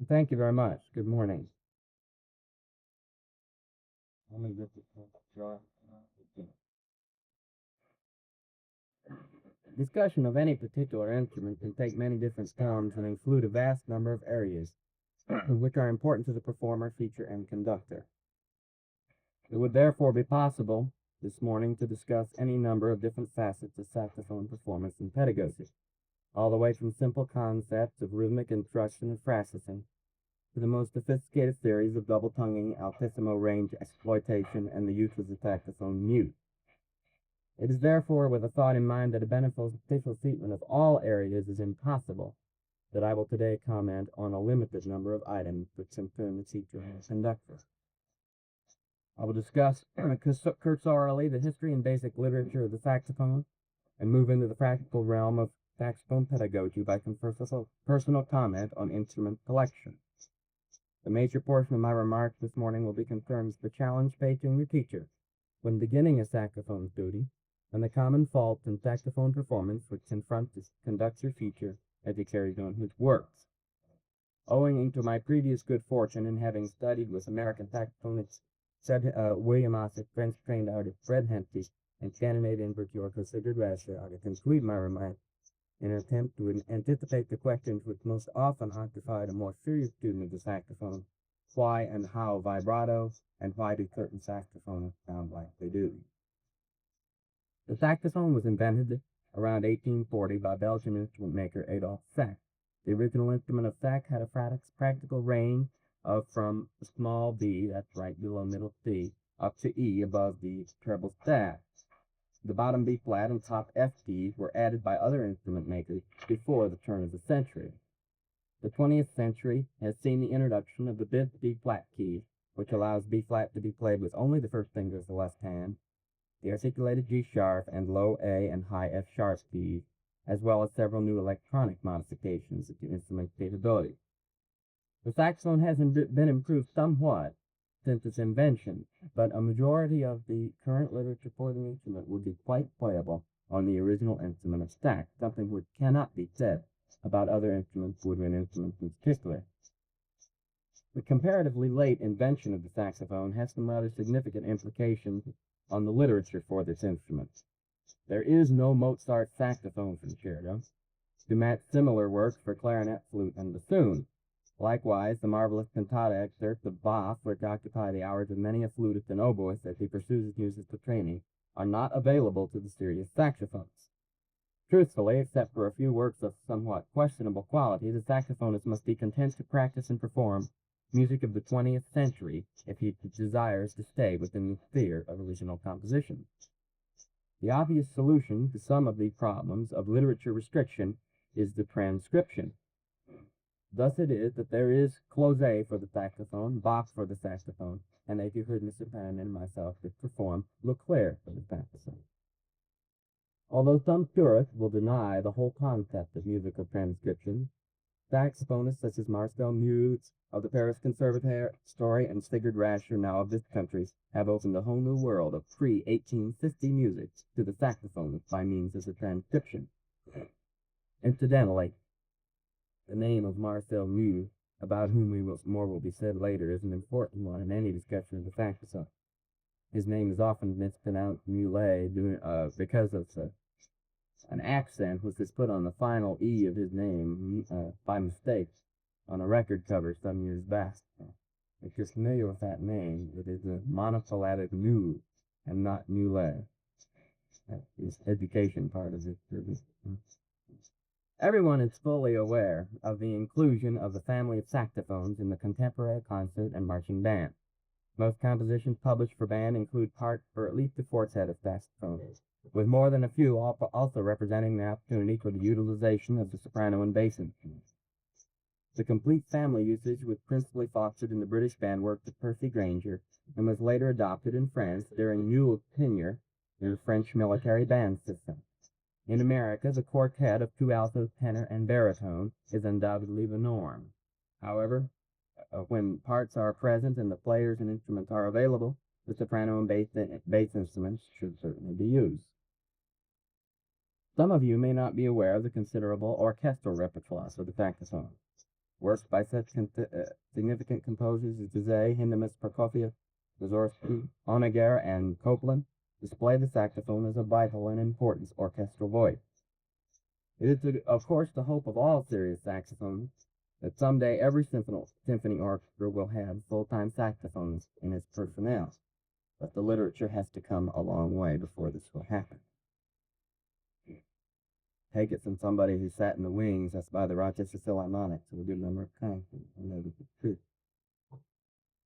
Thank you very much. Good morning. Discussion of any particular instrument can take many different forms and include a vast number of areas, which are important to the performer, feature, and conductor. It would therefore be possible this morning to discuss any number of different facets of saxophone performance and pedagogy, all the way from simple concepts of rhythmic instruction and phrasing to the most sophisticated theories of double tonguing, altissimo range exploitation, and the use of the saxophone mute. It is therefore with a thought in mind that a beneficial treatment of all areas is impossible that I will today comment on a limited number of items which concern the teacher and conductor. I will discuss cursorily the history and basic literature of the saxophone and move into the practical realm of saxophone pedagogy by personal comment on instrument collection. The major portion of my remarks this morning will be concerned with the challenge facing the teacher when beginning a saxophone duty and the common faults in saxophone performance which confront the conductor feature as he carries on his works. Owing to my previous good fortune in having studied with American saxophonists William Ossick, French-trained artist Fred Henty, and Scandinavian virtuoso Sigurd Rascher, I will conclude my remarks in an attempt to anticipate the questions which most often occupied a more serious student of the saxophone: why and how vibrato, and why do certain saxophonists sound like they do. The saxophone was invented around 1840 by Belgian instrument maker Adolf Sax. The original instrument of Sax had a practical range of from small b, that's right below middle C, up to E above the treble staff. The bottom B flat and top F keys were added by other instrument makers before the turn of the century. The 20th century has seen the introduction of the fifth B flat key, which allows B flat to be played with only the first finger of the left hand, the articulated G sharp and low A and high F sharp keys, as well as several new electronic modifications of the instrument's capability. The saxophone has been improved somewhat since its invention, but a majority of the current literature for the instrument would be quite playable on the original instrument of Sax, something which cannot be said about other instruments, woodwind instruments in particular. The comparatively late invention of the saxophone has some rather significant implications on the literature for this instrument. There is no Mozart saxophone concerto to match similar works for clarinet, flute, and bassoon. Likewise, the marvelous cantata excerpts of Bach, which occupy the hours of many a flutist and oboist as he pursues his musical training, are not available to the serious saxophones. Truthfully, except for a few works of somewhat questionable quality, the saxophonist must be content to practice and perform music of the 20th century if he desires to stay within the sphere of original composition. The obvious solution to some of the problems of literature restriction is the transcription. Thus it is that there is Closet for the saxophone, Bach for the saxophone, and as you heard Mr. Pan and myself perform, Leclerc for the saxophone. Although some purists will deny the whole concept of musical transcription, saxophonists such as Marcel Muse of the Paris Conservatoire and Sigurd Rascher, now of this country, have opened a whole new world of pre-1850 music to the saxophonist by means of the transcription. Incidentally, the name of Marcel Muse, about whom more will be said later, is an important one in any discussion of the saxophone. His name is often mispronounced Mule because of an accent which is put on the final E of his name by mistake on a record cover some years back. If you're familiar with that name, it is a monophyletic mu and not Mule. That is education part of it. Everyone is fully aware of the inclusion of the family of saxophones in the contemporary concert and marching band. Most compositions published for band include parts for at least a quartet of saxophones, with more than a few also representing the opportunity for the utilization of the soprano and bass instruments. The complete family usage was principally fostered in the British band works of Percy Grainger and was later adopted in France during Mule's tenure in the French military band system. In America, the quartet of two altos, tenor, and baritone is undoubtedly the norm. However, when parts are present and the players and instruments are available, the soprano and bass instruments should certainly be used. Some of you may not be aware of the considerable orchestral repertoire of the saxophone. Works by such significant composers as Bizet, Hindemith, Prokofiev, Mussorgsky, Honegger, and Copland display the saxophone as a vital and important orchestral voice. It is, of course, the hope of all serious saxophonists that someday every symphony orchestra will have full-time saxophonists in its personnel. But the literature has to come a long way before this will happen. Take it from somebody who sat in the wings. That's by the Rochester Philharmonic, so a good number of times. I know this is true.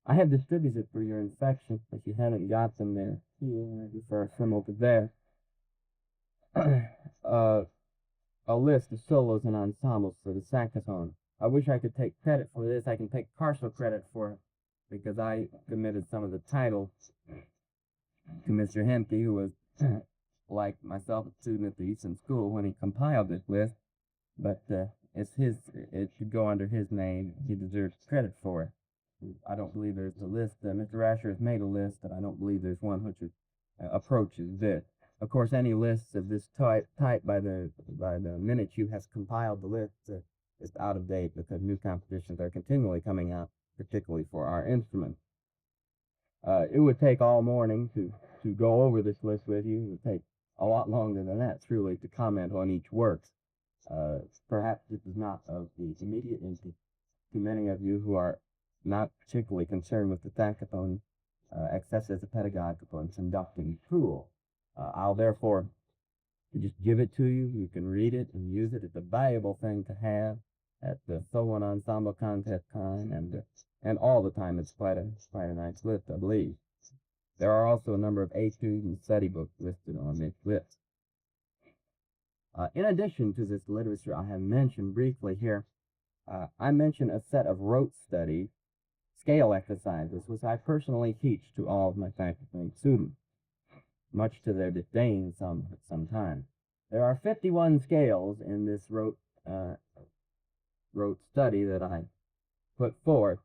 I have distributed for your inspection, if you haven't got them there. Here, I refer a symbol to there. A list of solos and ensembles for the saxophone. I wish I could take credit for this. I can take partial credit for it because I committed some of the titles to Mr. Hemke, who was, like myself, a student at the Easton School when he compiled this list. But it should go under his name. He deserves credit for it. I don't believe there's a list. Mr. Rasher has made a list, but I don't believe there's one which approaches this. Of course, any lists of this type by the minute has compiled the list is out of date because new compositions are continually coming out, particularly for our instrument. It would take all morning to go over this list with you. It would take a lot longer than that, truly, to comment on each work. Perhaps this is not of the immediate interest to many of you who are not particularly concerned with the saxophone, except as a pedagogical and conducting tool. I'll therefore just give it to you. You can read it and use it. It's a valuable thing to have at the solo and ensemble contest time, and all the time. It's quite a nice list, I believe. There are also a number of etudes and study books listed on this list. In addition to this literature I have mentioned briefly here, I mention a set of rote studies, scale exercises, which I personally teach to all of my saxophone students, much to their disdain sometimes. There are 51 scales in this rote study that I put forth: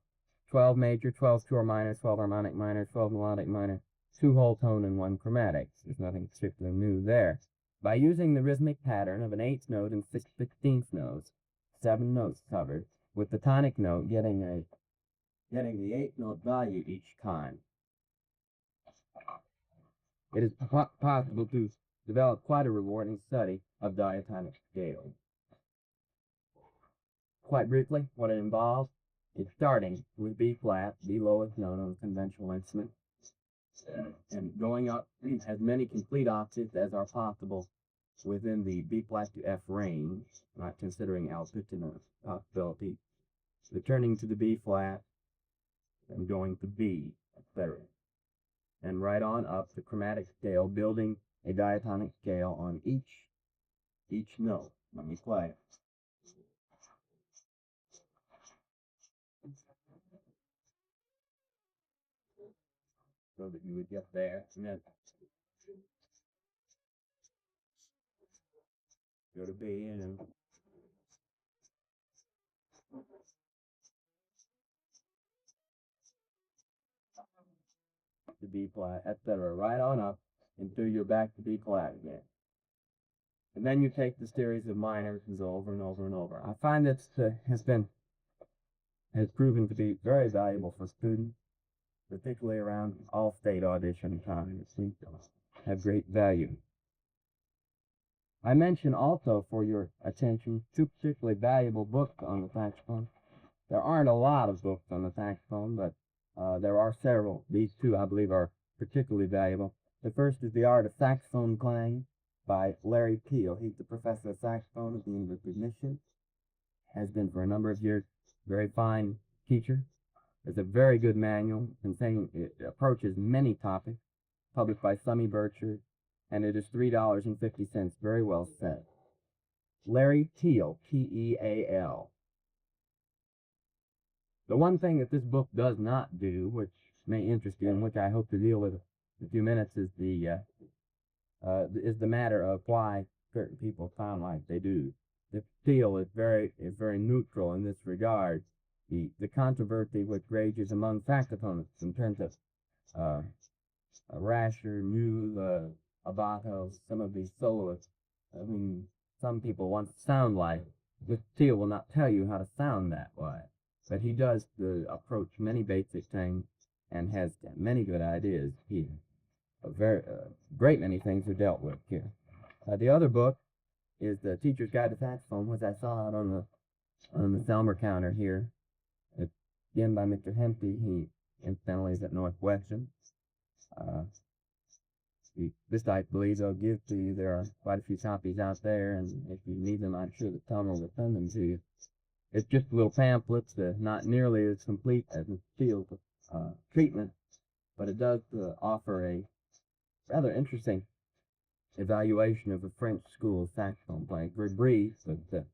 12 major, 12 pure minor, 12 harmonic minor, 12 melodic minor, 2 whole tone, and 1 chromatic. There's nothing particularly new there. By using the rhythmic pattern of an 8th note and 6 16th notes, 7 notes covered, with the tonic note getting the 8th note value each time, it is possible to develop quite a rewarding study of diatonic scales. Quite briefly, what it involves is starting with B flat, the lowest note on a conventional instrument, and going up as many complete octaves as are possible within the B flat to F range, not considering altitudinal possibility, returning to the B flat, and going to B, etc. And right on up the chromatic scale, building a diatonic scale on each note. Let me play. So that you would get there, and then go to B, and then to B flat, etc. Right on up until you're back to B flat again. And then you take the series of minors over and over and over. I find this has proven to be very valuable for students, particularly around all-state audition time. It seems to have great value. I mention also for your attention 2 particularly valuable books on the saxophone. There aren't a lot of books on the saxophone, but there are several. These 2, I believe, are particularly valuable. The first is The Art of Saxophone Playing by Larry Peel. He's the professor of saxophone at the University of Michigan. Has been for a number of years. Very fine teacher. It's a very good manual containing, it approaches many topics, published by Embouchure, and it is $3.50, very well said. Larry Peel, P-E-A-L. The one thing that this book does not do, which may interest you and which I hope to deal with in a few minutes, is the matter of why certain people sound like they do. The Peel is very neutral in this regard. The controversy which rages among saxophonists in terms of Rasher, Mule, Abato, some of these soloists, I mean, some people want to sound like. Mr. Teal will not tell you how to sound that way, but he does approach many basic things and has many good ideas here. A great many things are dealt with here. The other book is The Teacher's Guide to Saxophone, which I saw out on the Selmer counter here. It's again by Mr. Hempty. He incidentally is at Northwestern. This I believe they'll give to you. There are quite a few copies out there, and if you need them, I'm sure the Selmer will send them to you. It's just little pamphlets, not nearly as complete as the field treatment, but it does offer a rather interesting evaluation of a French school of saxophone playing. Very brief, but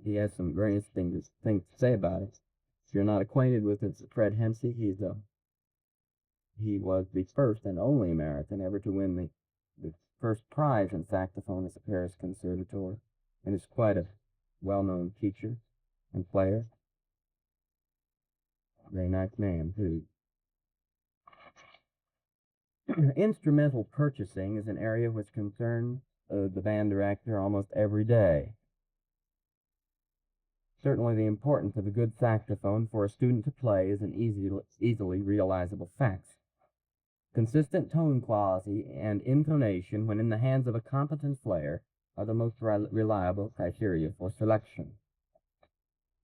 he has some very interesting things to say about it. If you're not acquainted with it, Fred Hempty, he was the first and only American ever to win the first prize in saxophone at the Paris Conservatoire, and is quite a well-known teacher and player. Very nice man, too. Instrumental purchasing is an area which concerns the band director almost every day. Certainly the importance of a good saxophone for a student to play is an easily realizable fact. Consistent tone quality and intonation when in the hands of a competent player are the most reliable criteria for selection.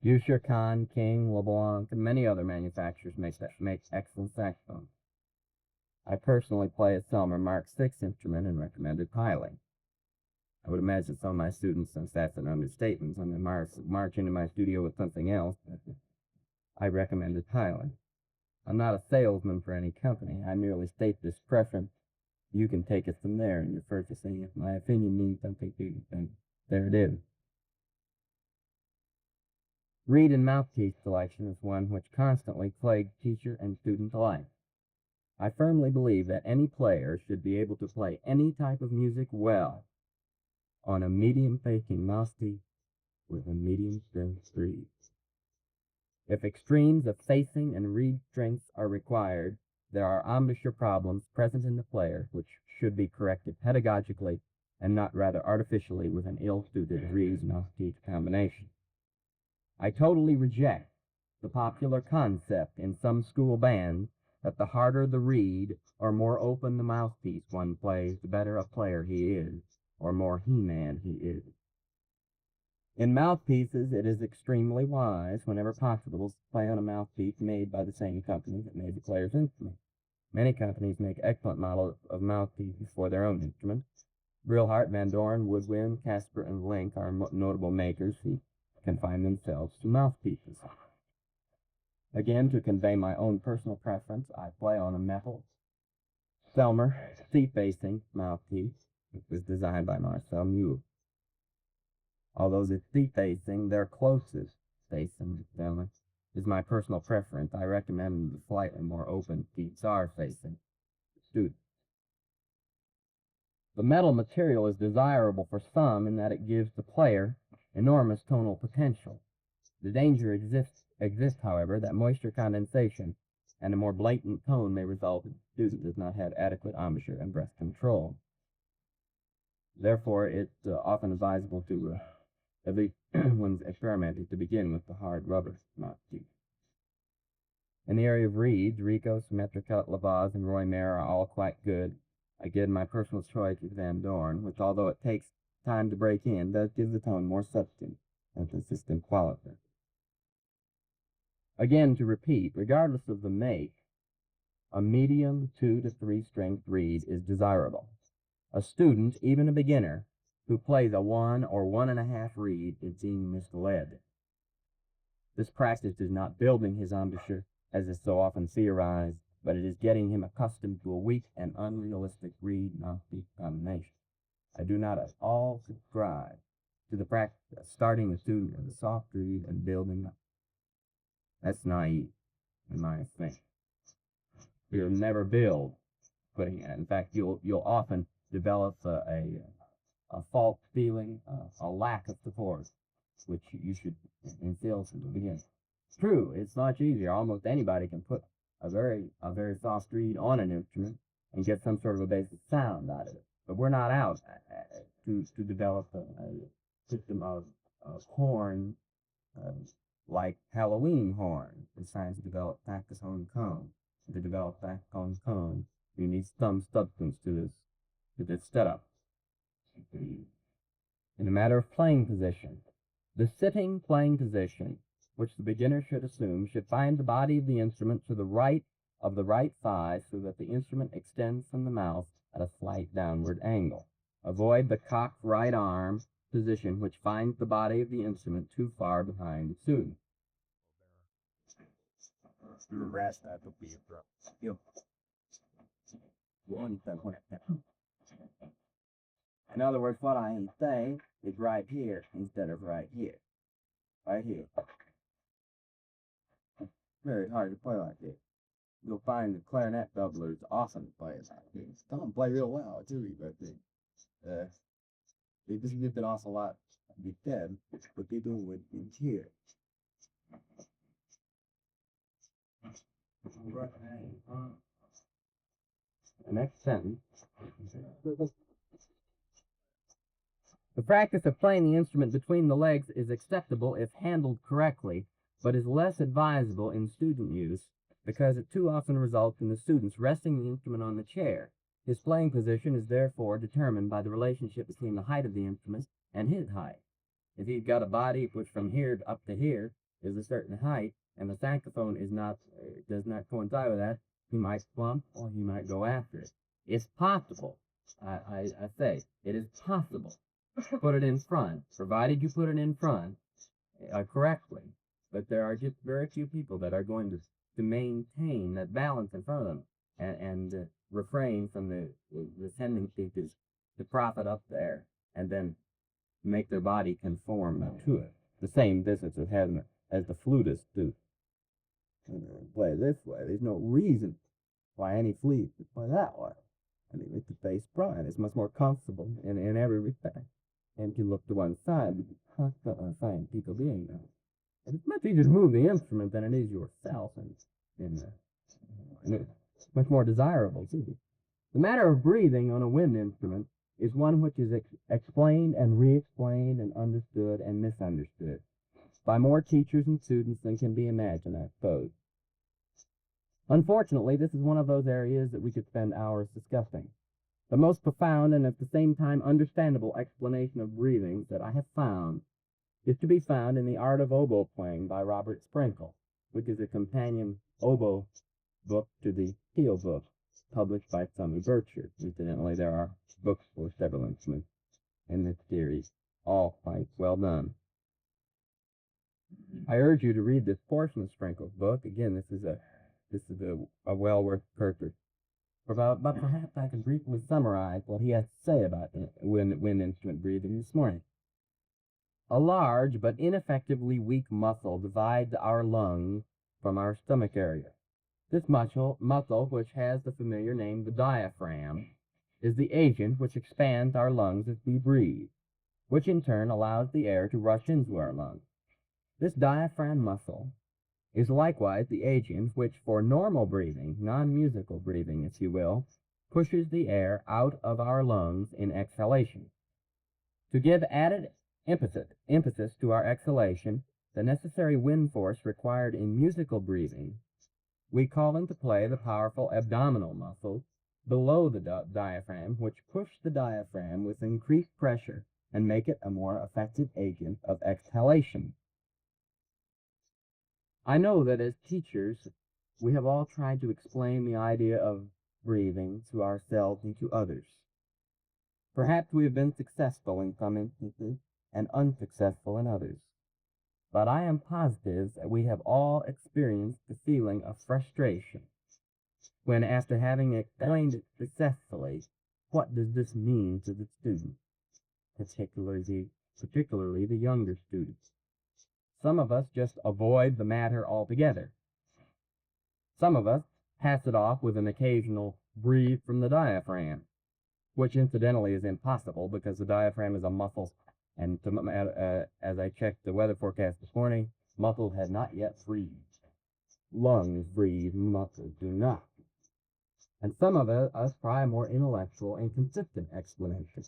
Embouchure, Kahn, King, LeBlanc, and many other manufacturers make excellent saxophones. I personally play a Selmer Mark VI instrument and recommended piling. I would imagine some of my students, since that's an understatement, when they march into my studio with something else, I recommended piling. I'm not a salesman for any company. I merely state this preference. You can take it from there in your purchasing. If my opinion means something to you, then there it is. Reed and mouthpiece selection is one which constantly plagues teacher and student alike. I firmly believe that any player should be able to play any type of music well on a medium-facing mouthpiece with a medium-strength reed. If extremes of facing and reed strengths are required, there are embouchure problems present in the player which should be corrected pedagogically and not rather artificially with an ill-suited reed-mouthpiece combination. I totally reject the popular concept in some school bands that the harder the reed or more open the mouthpiece one plays, the better a player he is, or more he-man he is. In mouthpieces, it is extremely wise, whenever possible, to play on a mouthpiece made by the same company that made the player's instrument. Many companies make excellent models of mouthpieces for their own instruments. Brilhart, Van Doren, Woodwind, Casper, and Link are notable makers who confine themselves to mouthpieces. Again, to convey my own personal preference, I play on a metal Selmer C-facing mouthpiece, which was designed by Marcel Mule. Although the C-facing, their closest facing Selmer, is my personal preference, I recommend the slightly more open R-facing students. The metal material is desirable for some in that it gives the player enormous tonal potential. The danger exists, however, that moisture condensation and a more blatant tone may result if the student does not have adequate embouchure and breath control. Therefore, it's often advisable to, at least when experimenting, to begin with the hard rubber mouthpiece. In the area of reeds, Rico, Symmetricut, Lavaz, and Roy Mayer are all quite good. Again, my personal choice is Van Doren, which, although it takes time to break in, does give the tone more substance and consistent quality. Again, to repeat, regardless of the make, a medium 2 to 3 strength reed is desirable. A student, even a beginner, who plays a 1 or 1.5 reed is being misled. This practice is not building his embouchure, as is so often theorized, but it is getting him accustomed to a weak and unrealistic reed-mouthpiece combination. I do not at all subscribe to the practice of starting the student with a soft reed and building up. That's naive, in my opinion. You'll never build putting it. In fact, you'll often develop a false feeling, a lack of support, which you should instill from the beginning. True, it's much easier. Almost anybody can put a very soft reed on an instrument and get some sort of a basic sound out of it. But we're not out to develop a system of horn, like Halloween horn. The science developed saxophone cone. To develop saxophone cone, you need some substance to this setup. In a matter of playing position, the sitting playing position, which the beginner should assume, should find the body of the instrument to the right of the right thigh so that the instrument extends from the mouth at a slight downward angle. Avoid the cocked right arm position, which finds the body of the instrument too far behind the student. In other words, what I ain't saying is right here instead of right here. Right here. Very hard to play like this. You'll find the clarinet doublers often play it like this. Some play real well too, but they just give it off a lot with them, but they do it in here. The next sentence. The practice of playing the instrument between the legs is acceptable if handled correctly, but is less advisable in student use because it too often results in the students resting the instrument on the chair. His playing position is therefore determined by the relationship between the height of the instrument and his height. If he's got a body which from here up to here is a certain height, and the saxophone does not coincide with that, he might slump or he might go after it. It's possible, I say, it is possible to put it in front, provided you put it in front correctly. But there are just very few people that are going to maintain that balance in front of them and refrain from the tendency to prop it up there and then make their body conform to it. The same distance as the flutists do. Play this way. There's no reason why any flute would play that way. I mean, with the bass prime, it's much more comfortable in every respect. And if you look to one side, you can constantly find people being there. And it's much easier to move the instrument than it is yourself, and it's much more desirable, too. The matter of breathing on a wind instrument is one which is explained and re-explained and understood and misunderstood by more teachers and students than can be imagined, I suppose. Unfortunately, this is one of those areas that we could spend hours discussing. The most profound and at the same time understandable explanation of breathing that I have found is to be found in The Art of Oboe Playing by Robert Sprinkle, which is a companion oboe book to the Teal book, published by Embouchure. Incidentally, there are books for several instruments in this series, all quite well done. I urge you to read this portion of Sprinkle's book. Again, this is a well worth purchase. But perhaps I can briefly summarize what he has to say about wind instrument breathing this morning. A large but ineffectively weak muscle divides our lungs from our stomach area. This muscle, which has the familiar name the diaphragm, is the agent which expands our lungs as we breathe, which in turn allows the air to rush into our lungs. This diaphragm muscle is likewise the agent which, for normal breathing, non-musical breathing, if you will, pushes the air out of our lungs in exhalation. To give added emphasis to our exhalation, the necessary wind force required in musical breathing, we call into play the powerful abdominal muscles below the diaphragm, which push the diaphragm with increased pressure and make it a more effective agent of exhalation. I know that as teachers, we have all tried to explain the idea of breathing to ourselves and to others. Perhaps we have been successful in some instances and unsuccessful in others. But I am positive that we have all experienced the feeling of frustration when, after having explained it successfully, what does this mean to the student, particularly the younger students? Some of us just avoid the matter altogether. Some of us pass it off with an occasional breathe from the diaphragm, which incidentally is impossible because the diaphragm is a muscle, and as I checked the weather forecast this morning, muscles had not yet breathed. Lungs breathe, muscles do not. And some of us try a more intellectual and consistent explanation.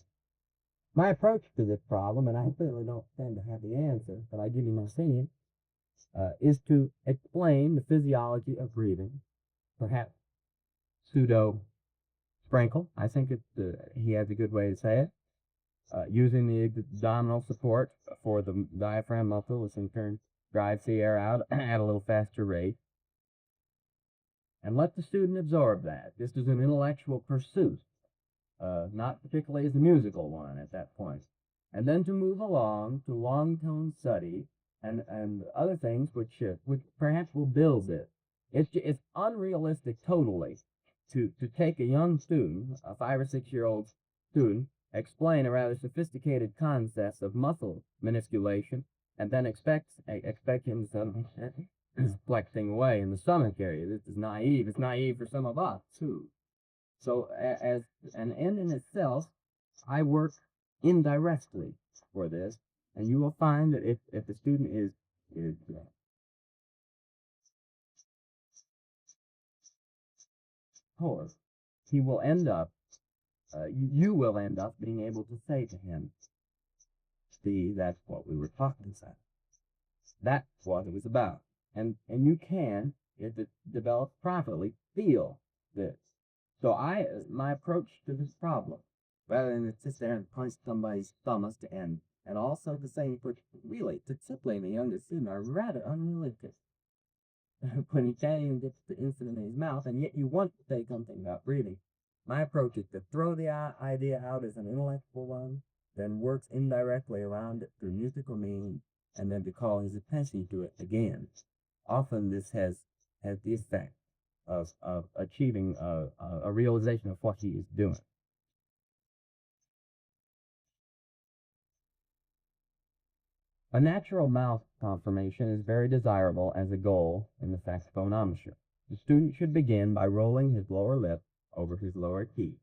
My approach to this problem, and I clearly don't tend to have the answer, but I give you my opinion, is to explain the physiology of breathing, perhaps pseudo sprinkle. I think he has a good way to say it. Using the abdominal support for the diaphragm muscle, which in turn drives the air out at a little faster rate. And let the student absorb that. This is an intellectual pursuit, not particularly as a musical one at that point. And then to move along to long tone study and other things which perhaps will build it. It's unrealistic totally to take a young student, a 5 or 6 year old student, explain a rather sophisticated concept of muscle manipulation, and then expect him to flexing away in the stomach area. This is naive. It's naive for some of us too. So as an end in itself, I work indirectly for this, and you will find that if the student is poor, he will end up, you will end up being able to say to him, see, that's what we were talking about. That's what it was about. And you can, if it develops properly, feel this. So my approach to this problem, rather than to sit there and punch somebody's stomach to end, and also the same for really to discipline a younger student are rather unrealistic. When he can't even get the instrument in his mouth, and yet you want to say something about breathing. My approach is to throw the idea out as an intellectual one, then works indirectly around it through musical means, and then to call his attention to it again. Often this has the effect of achieving a realization of what he is doing. A natural mouth conformation is very desirable as a goal in the saxophone embouchure. The student should begin by rolling his lower lip over his lower teeth,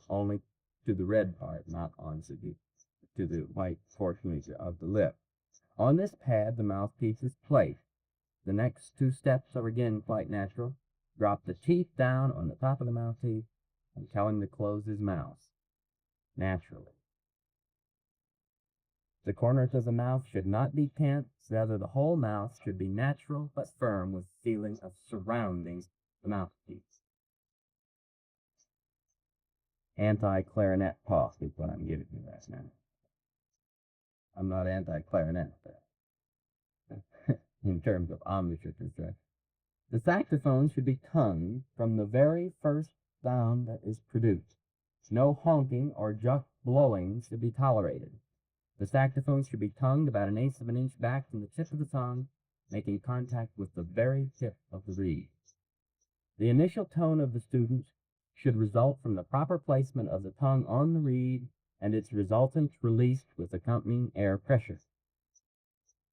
only to the red part, not onto the white portion of the lip. On this pad, the mouthpiece is placed. The next 2 steps are again quite natural. Drop the teeth down on the top of the mouthpiece and tell him to close his mouth naturally. The corners of the mouth should not be tense, rather the whole mouth should be natural but firm with feeling of surrounding the mouthpiece. Anti-clarinet talk is what I'm giving you right now. I'm not anti-clarinet, but in terms of embouchure construction. The saxophone should be tongued from the very first sound that is produced. No honking or just blowing should be tolerated. The saxophone should be tongued about 1/8 of an inch back from the tip of the tongue, making contact with the very tip of the reed. The initial tone of the student should result from the proper placement of the tongue on the reed and its resultant release with accompanying air pressure.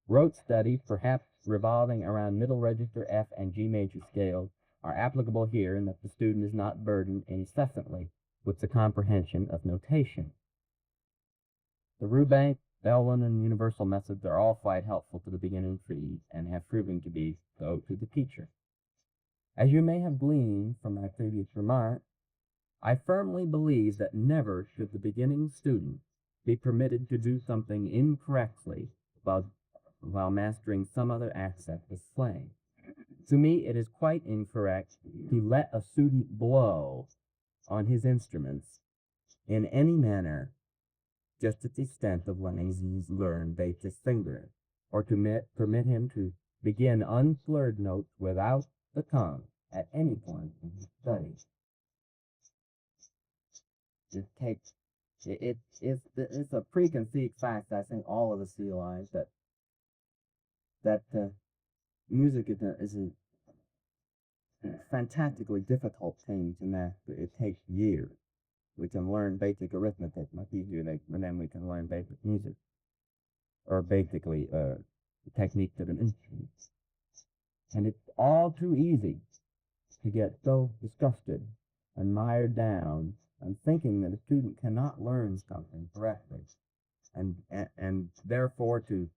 Rote studies, perhaps revolving around middle register F and G major scales, are applicable here in that the student is not burdened incessantly with the comprehension of notation. The Rubank, Bellman, and Universal methods are all quite helpful to the beginning tree and have proven to be so to the teacher. As you may have gleaned from my previous remark, I firmly believe that never should the beginning student be permitted to do something incorrectly while mastering some other aspect of playing. To me, it is quite incorrect to let a student blow on his instruments in any manner just at the extent of letting these learn basic fingering, or to permit him to begin unslurred notes without the tongue at any point in his studies. It's a preconceived fact, I think all of us realize that music is a fantastically difficult thing to master. It takes years. We can learn basic arithmetic much easier than we can learn basic music, or basically techniques of an instrument. And it's all too easy to get so disgusted and mired down and thinking that a student cannot learn something correctly, and therefore to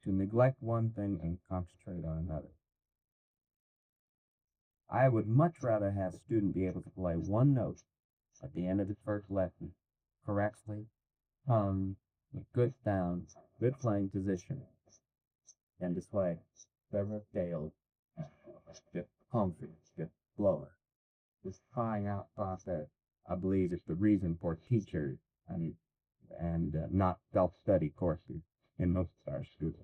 neglect one thing and concentrate on another. I would much rather have a student be able to play one note at the end of his first lesson correctly tongue with good sound, good playing position, and display several scales, just comfy, just slower. This trying out process, I believe, is the reason for teachers and not self-study courses in most of our students.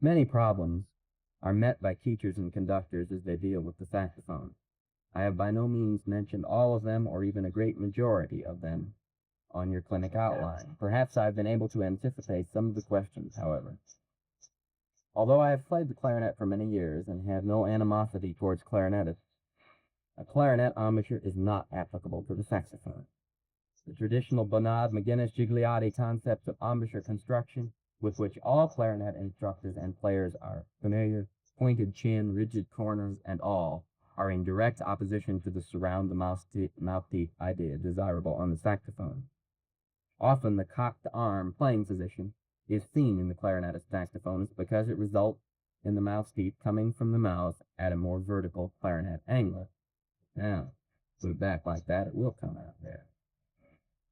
Many problems are met by teachers and conductors as they deal with the saxophone. I have by no means mentioned all of them or even a great majority of them on your clinic outline. Perhaps I've been able to anticipate some of the questions, however. Although I have played the clarinet for many years and have no animosity towards clarinetists, a clarinet embouchure is not applicable to the saxophone. The traditional Bonad, McGinnis, Gigliotti concepts of embouchure construction, with which all clarinet instructors and players are familiar, pointed chin, rigid corners, and all, are in direct opposition to the surround the mouthpiece idea desirable on the saxophone. Often the cocked arm playing position is seen in the clarinetist saxophonist because it results in the mouthpiece coming from the mouth at a more vertical clarinet angle. Now, put it back like that, it will come out there.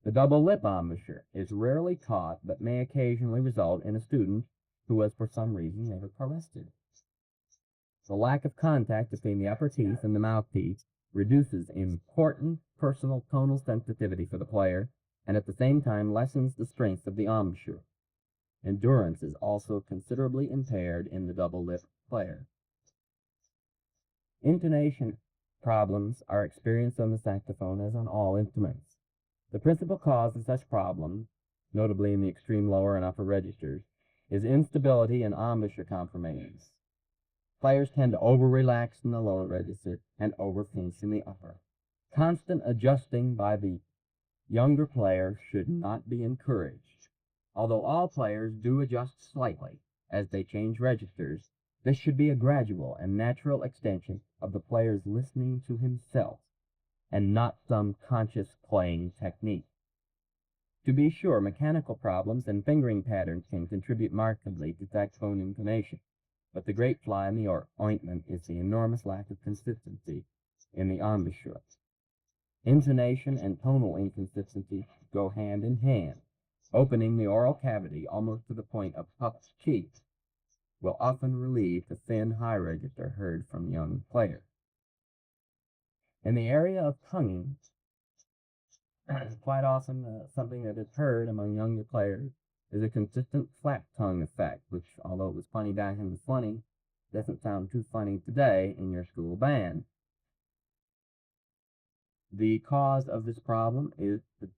The double lip embouchure is rarely taught, but may occasionally result in a student who was for some reason never arrested. The lack of contact between the upper teeth and the mouthpiece reduces important personal tonal sensitivity for the player, and at the same time lessens the strength of the embouchure. Endurance is also considerably impaired in the double lip player. Intonation problems are experienced on the saxophone as on all instruments. The principal cause of such problems, notably in the extreme lower and upper registers, is instability in embouchure conformations. Players tend to over-relax in the lower register and over-pinch in the upper. Constant adjusting by the younger player should not be encouraged. Although all players do adjust slightly as they change registers, this should be a gradual and natural extension of the player's listening to himself, and not some conscious playing technique. To be sure, mechanical problems and fingering patterns can contribute markedly to saxophone intonation, but the great fly in the ointment is the enormous lack of consistency in the embouchure. Intonation and tonal inconsistency go hand in hand. Opening the oral cavity almost to the point of puffed cheeks will often relieve the thin high register heard from young players. In the area of tonguing, quite often something that is heard among younger players is a consistent flat tongue effect, which, although it was funny back in the 20s, doesn't sound too funny today in your school band. The cause of this problem is that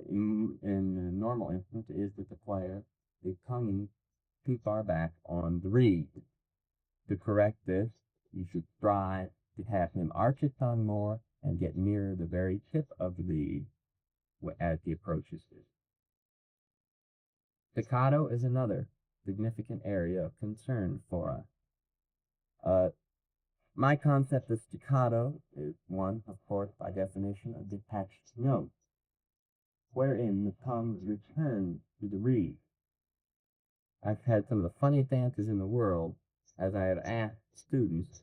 in the normal instance is that the player is tonguing too far back on the reed. To correct this, you should strive to have him arch his tongue more and get near the very tip of the reed as he approaches it. Staccato is another significant area of concern for us. My concept of staccato is one, of course, by definition, of detached notes, wherein the tongue returns to the reed. I've had some of the funniest answers in the world as I have asked students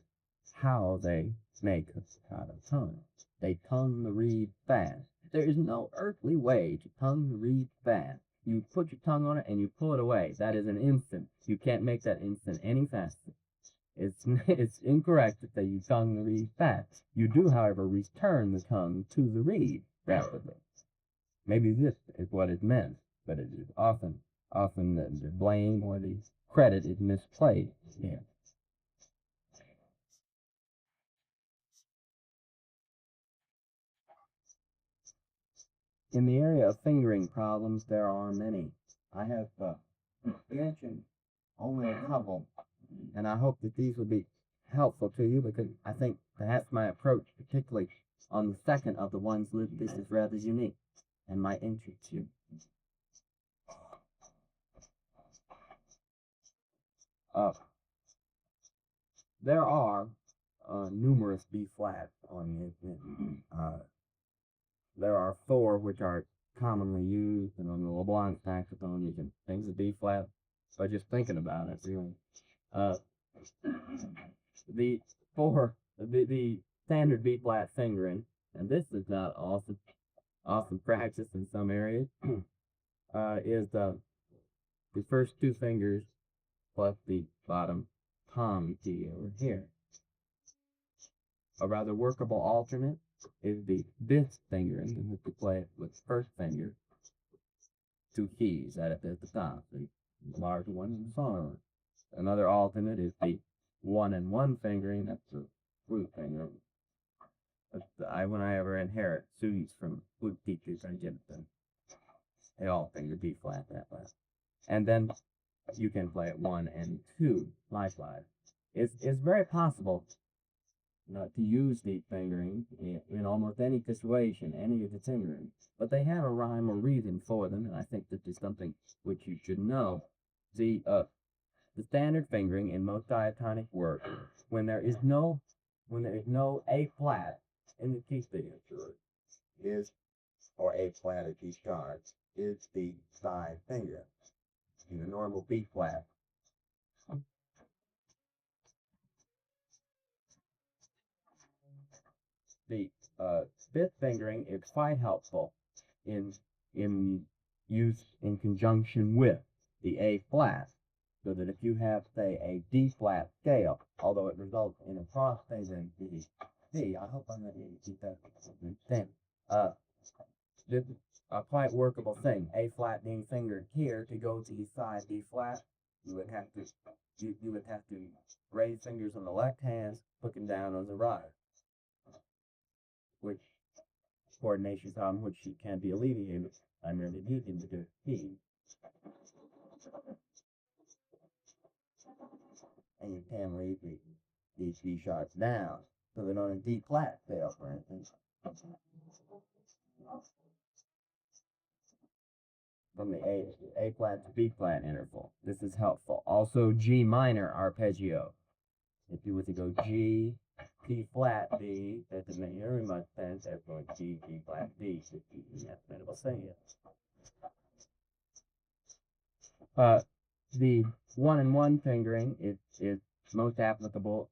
how they make a staccato tongue. They tongue the reed fast. There is no earthly way to tongue the reed fast. You put your tongue on it and you pull it away. That is an instant. You can't make that instant any faster. It's incorrect to say you tongue the reed fast. You do, however, return the tongue to the reed rapidly. Maybe this is what is meant, but it is often the blame or the credit is misplaced here. In the area of fingering problems, there are many. I have mentioned only a couple, and I hope that these will be helpful to you, because I think perhaps my approach, particularly on the second of the ones listed, is rather unique and might interest you. There are numerous B flats on the instrument. There are four which are commonly used, and on the LeBlanc saxophone you can think of B flat by just thinking about it, really. The standard B flat fingering and this is not often practiced in some areas, is the first two fingers plus the bottom palm key over here. A rather workable alternate is this finger, and if you play it with the first finger, two keys at the top, the large one and the smaller one. Another alternate is the one and one fingering, that's the flute finger. When I ever inherit suites from flute teachers, I get them. They all finger B flat that way. And then you can play it 1 and 2, likewise. It's very possible to use the fingering in almost any situation, any of the fingering, but they have a rhyme or reason for them, and I think this is something which you should know. The standard fingering in most diatonic work, when there is no A flat in the key signature, or A flat at these cards, is the side finger. In the normal B flat, the fifth fingering is quite helpful in use in conjunction with the A flat, so that if you have, say, a D flat scale, although it results in a cross fading D, I hope I'm not going to keep that thing. This is a quite workable thing. A flat being fingered here to go to the side D flat, you would have to raise fingers on the left hand, looking down on the right, which coordination problem which can be alleviated by merely using the key. And you can leave these D sharps down, so that on a D flat scale, for instance, from the A flat to B flat interval. This is helpful. Also, G minor arpeggio. If you were to go G, P flat, D, that doesn't make very much sense. That's going G, G flat, D. That's minimal thing. The one and one fingering is most applicable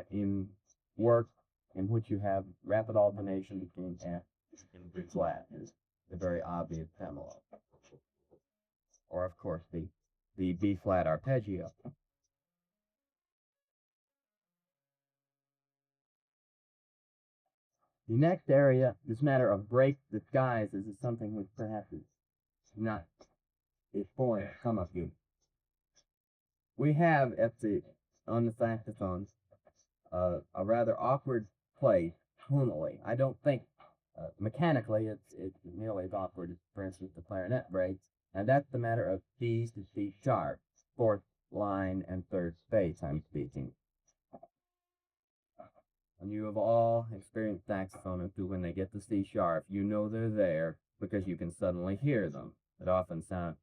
in work in which you have rapid alternation between F and B flat. Is the very obvious tremolo. Or of course the B flat arpeggio. The next area, this matter of break disguises, is something which perhaps is foreign to some of you. We have on the saxophone a rather awkward place tonally. I don't think mechanically it's nearly as awkward as, for instance, the clarinet breaks, and that's the matter of C to C sharp, fourth line and third space, I'm speaking. And you have all experienced saxophonists who, when they get the C sharp, you know they're there because you can suddenly hear them. It often sounds,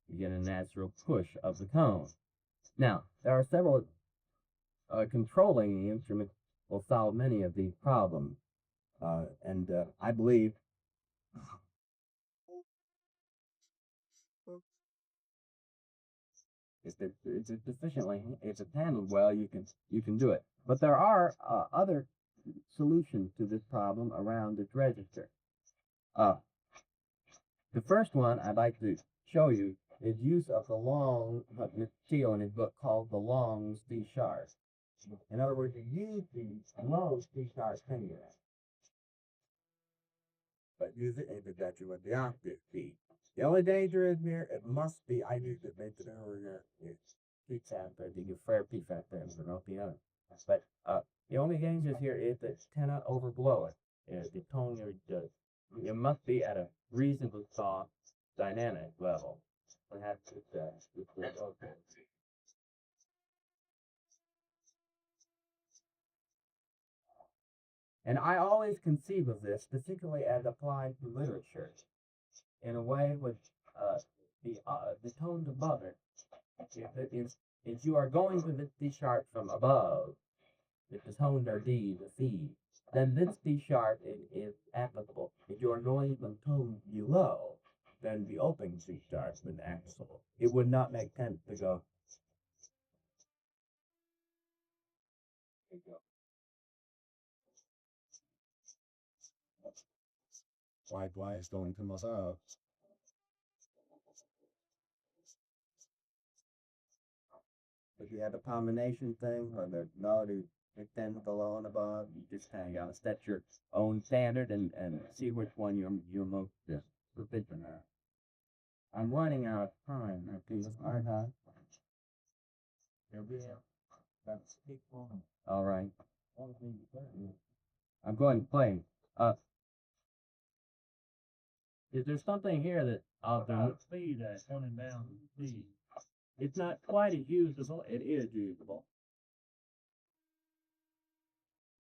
you get a natural push of the tone. Now, there are several controlling the instrument will solve many of these problems. And I believe if it's handled well, you can do it. But there are other solutions to this problem around this register. The first one I'd like to show you is use of the long, what Mr. Steele in his book called the long C sharp. In other words, you use the low C sharp finger, but use it in conjunction with the octave key. The only danger is here, it must be, I used it mentioned earlier, it's P factor, the fair P factor, and not the other. But the only danger here is that it cannot overblow it. The tone it must be at a reasonably soft dynamic level. Perhaps it's okay. And I always conceive of this, particularly as applied to literature, in a way which the tones above it, if you are going with the C sharp from above, if the tones are D, the C, then this C sharp is applicable. If you are going from tones below, then the open C sharp is applicable. It would not make sense to go. white lights going to my side. If you have a combination thing or the melody extends below and above, you just kind of gotta set your own standard and see which one you're most proficient at. I'm running out of time. All right. I'm going to play. Is there something here that I'll do? Speed that's running down speed. It's not quite as usable. It is usable.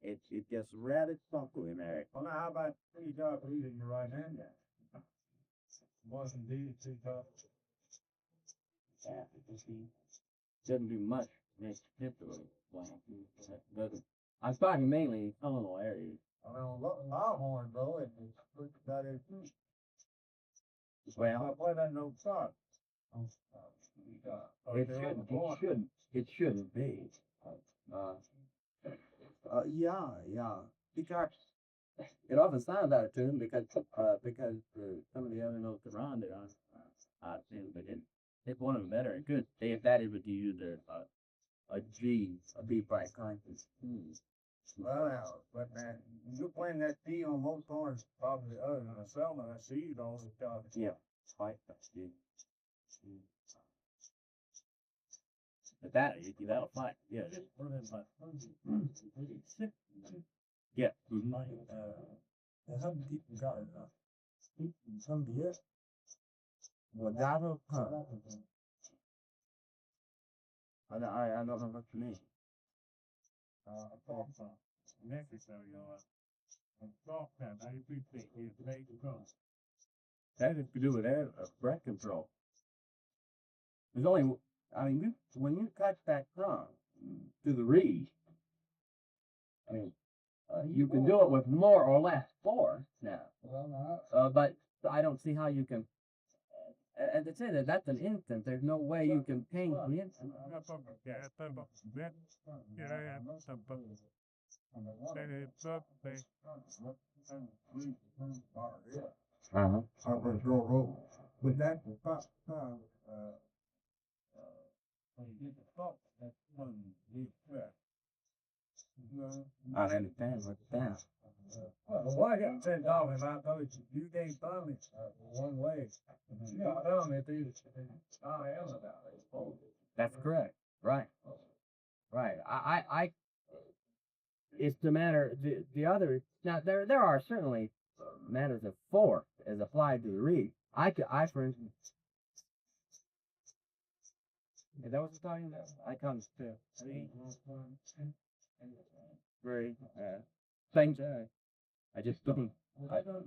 It's just rather funky in there. Well, now, how about three job reading your right hand down? Was indeed too tough. Doesn't do much. I'm talking mainly tonal areas. I mean, look, Longhorn, though, it's better too. Well, I play that note start. It shouldn't be. Yeah. Because it often sounds out of tune because some of the other notes around it are out of tune, but it's one of them better. It could say if that is what you use there, a B flat constant. Well, but man, you're playing that D on most horns, probably other than a Selma. I see you don't stop. Yeah, right. That's good. But that'll fight. Yeah. Yeah. Some people got it. Some beer. Well, that'll come. I don't know what you mean. That has to do with breath control. There's only, when you touch that drum to the reed, you can do it with more or less force now. But I don't see how you can. And to say that's an instant, there's no way you can paint the instant. With that, I understand what that. well, why get $10 about those? You can't find it one way. Yeah, tell me if I am about it. That's correct. Right. I it's the matter, the other, now there are certainly matters of force as applied to the reed. I for instance, is that what you're talking about? I come to very, same thing. I just don't. I don't.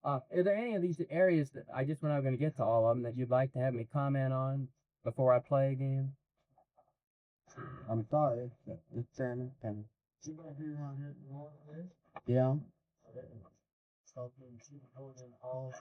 Are there any of these areas that we're not going to get to all of them that you'd like to have me comment on before I play again? I'm sorry. It's turning. You gonna be around here tomorrow? Yeah. Something going in all.